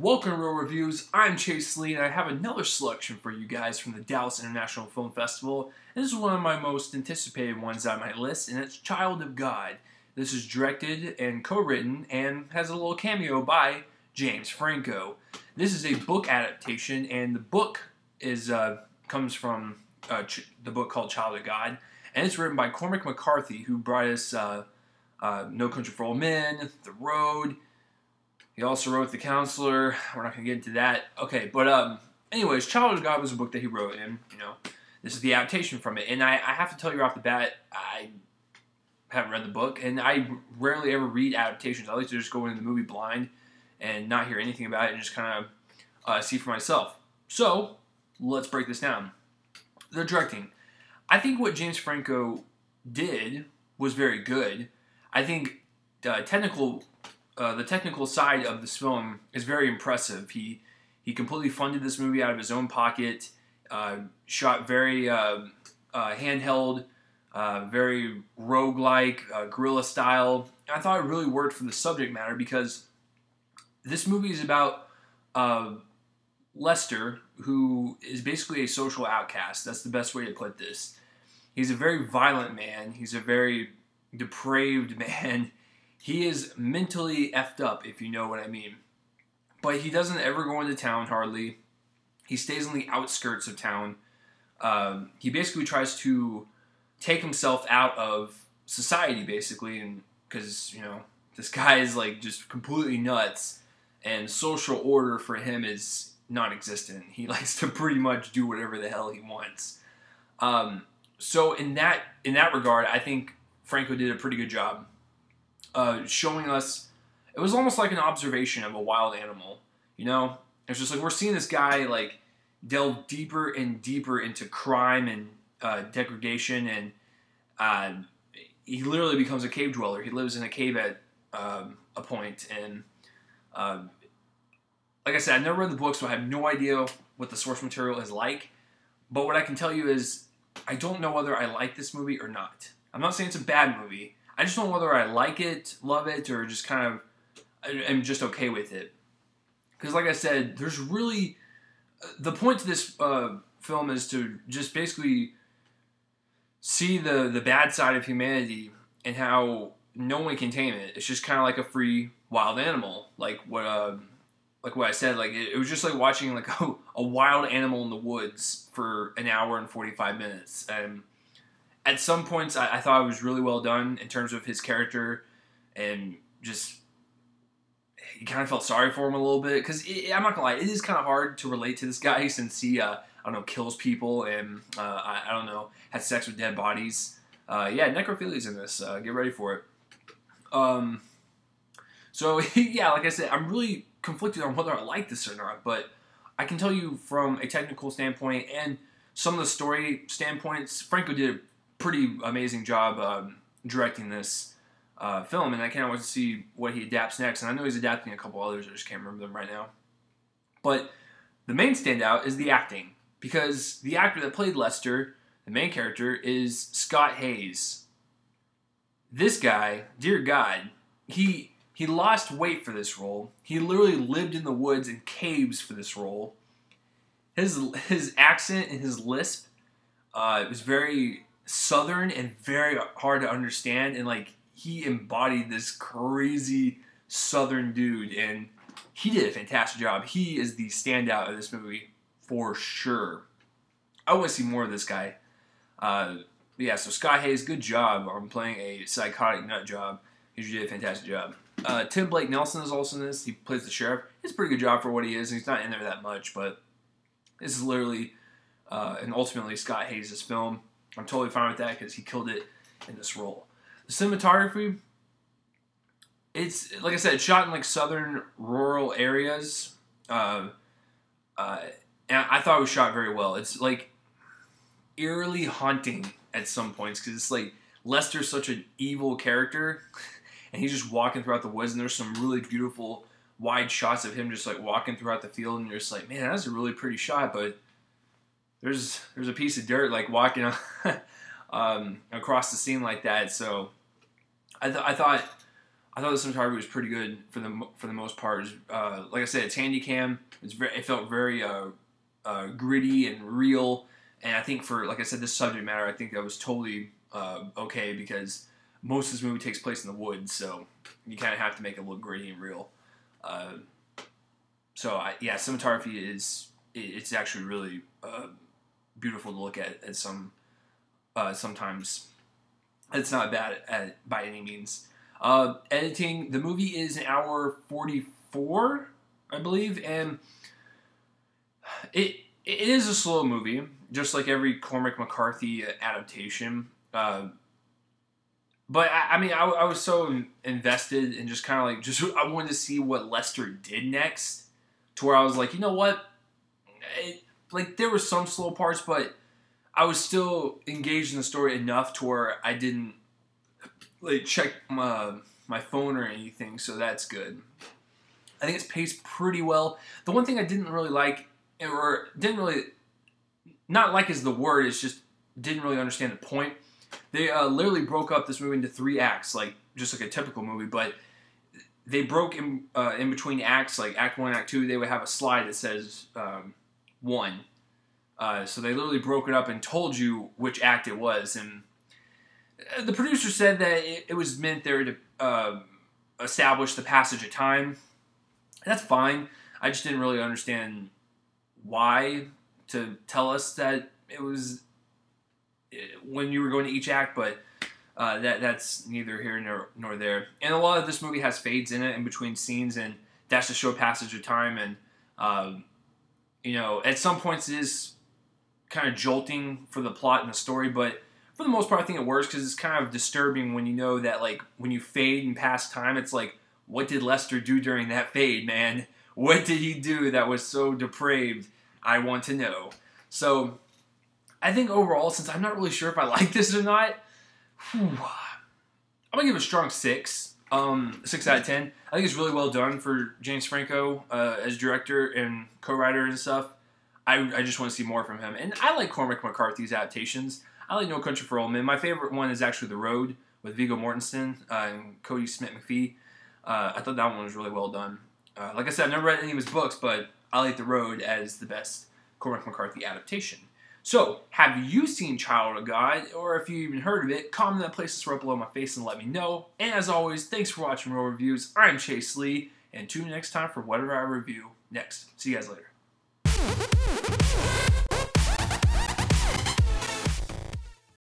Welcome to Real Reviews. I'm Chase Lee, and I have another selection for you guys from the Dallas International Film Festival. And this is one of my most anticipated ones on my list, and it's Child of God. This is directed and co-written and has a little cameo by James Franco. This is a book adaptation, and the book is comes from the book called Child of God, and it's written by Cormac McCarthy, who brought us No Country for Old Men, The Road. He also wrote The Counselor. We're not going to get into that. Okay, but anyways, Child of God was a book that he wrote, and this is the adaptation from it. And I have to tell you off the bat, I haven't read the book, and I rarely ever read adaptations. I like to just go into the movie blind and not hear anything about it and just kind of see for myself. So let's break this down. The directing. I think what James Franco did was very good. I think the technical side of this film is very impressive. He completely funded this movie out of his own pocket, shot very handheld, very roguelike, guerrilla style. I thought it really worked for the subject matter because this movie is about Lester, who is basically a social outcast. That's the best way to put this. He's a very violent man. He's a very depraved man. He is mentally effed up, if you know what I mean. But he doesn't ever go into town, hardly. He stays on the outskirts of town. He basically tries to take himself out of society, basically, and because, this guy is, just completely nuts, and social order for him is non-existent. He likes to pretty much do whatever the hell he wants. So in that regard, I think Franco did a pretty good job. Showing us, it was almost like an observation of a wild animal, It's just like we're seeing this guy delve deeper and deeper into crime and degradation, and he literally becomes a cave dweller. He lives in a cave at a point, and like I said, I've never read the book, so I have no idea what the source material is like, but what I can tell you is I don't know whether I like this movie or not. I'm not saying it's a bad movie. I just don't know whether I like it, love it, or just kind of am just okay with it. Because like I said, there's really... the point to this film is to just basically see the bad side of humanity and how no one can tame it. It's just kind of like a free, wild animal. Like what I said, it was just like watching a wild animal in the woods for an hour and 45 minutes. And at some points, I thought it was really well done in terms of his character, and just you kind of felt sorry for him a little bit because I'm not gonna lie, it is kind of hard to relate to this guy since he kills people and has sex with dead bodies. Yeah, necrophilia's in this. Get ready for it. So yeah, like I said, I'm really conflicted on whether I like this or not, but I can tell you from a technical standpoint and some of the story standpoints, Franco did a pretty amazing job directing this film, and I can't wait to see what he adapts next. And I know he's adapting a couple others, I just can't remember them right now. But the main standout is the acting, because the actor that played Lester, the main character, is Scott Hayes. This guy, dear God, he lost weight for this role. He literally lived in the woods and caves for this role. His accent and his lisp, it was very Southern and very hard to understand, and he embodied this crazy Southern dude, and he did a fantastic job. He is the standout of this movie for sure. I want to see more of this guy. Yeah, so Scott Hayes, good job on playing a psychotic nut job. He did a fantastic job. Tim Blake Nelson is also in this. He plays the sheriff. It's a pretty good job for what he is. He's not in there that much, but this is literally and ultimately Scott Hayes' film. I'm totally fine with that because he killed it in this role. The cinematography, it's, like I said, it's shot in southern rural areas. And I thought it was shot very well. It's eerily haunting at some points because it's Lester's such an evil character and he's just walking throughout the woods, and there's some really beautiful wide shots of him just walking throughout the field, and you're just man, that's a really pretty shot, but there's a piece of dirt walking across the scene like that. So I thought I thought the cinematography was pretty good for the most part. Like I said, it's handy cam. It felt very gritty and real. And I think for, like I said, this subject matter, I think that was totally okay, because most of this movie takes place in the woods, so you kind of have to make it look gritty and real. Yeah, cinematography it's actually really beautiful to look at sometimes. It's not bad by any means. Editing, the movie is an hour 44, I believe, and it is a slow movie, just like every Cormac McCarthy adaptation. But I was so invested and just kind of like, I wanted to see what Lester did next, to where I was like, you know what? There were some slow parts, but I was still engaged in the story enough to where I didn't check my phone or anything, so that's good. I think it's paced pretty well. The one thing I didn't really like, or not like is the word, it's just didn't really understand the point. They literally broke up this movie into 3 acts, just like a typical movie, but they broke in between acts, like Act 1 and Act 2, they would have a slide that says 1. So they literally broke it up and told you which act it was, and the producer said that it was meant there to establish the passage of time. That's fine. I just didn't really understand why to tell us that it was when you were going to each act, but that's neither here nor there. And a lot of this movie has fades in it in between scenes, and that's to show passage of time. And at some points it is kind of jolting for the plot and the story, but for the most part I think it works, because it's kind of disturbing when you know that when you fade and pass time, it's like, what did Lester do during that fade, man? What did he do that was so depraved? I want to know. So I think overall, since I'm not really sure if I like this or not, I'm going to give it a strong 6. 6 out of 10. I think it's really well done for James Franco as director and co-writer and stuff. I just want to see more from him. And I like Cormac McCarthy's adaptations. I like No Country for Old Men. My favorite one is actually The Road with Viggo Mortensen and Cody Smith-McPhee. I thought that one was really well done. Like I said, I've never read any of his books, but I like The Road as the best Cormac McCarthy adaptation. So, have you seen Child of God, or if you even heard of it, comment in the places right below my face and let me know. And as always, thanks for watching Real Reviews. I'm Chase Lee, and tune in next time for whatever I review next. See you guys later.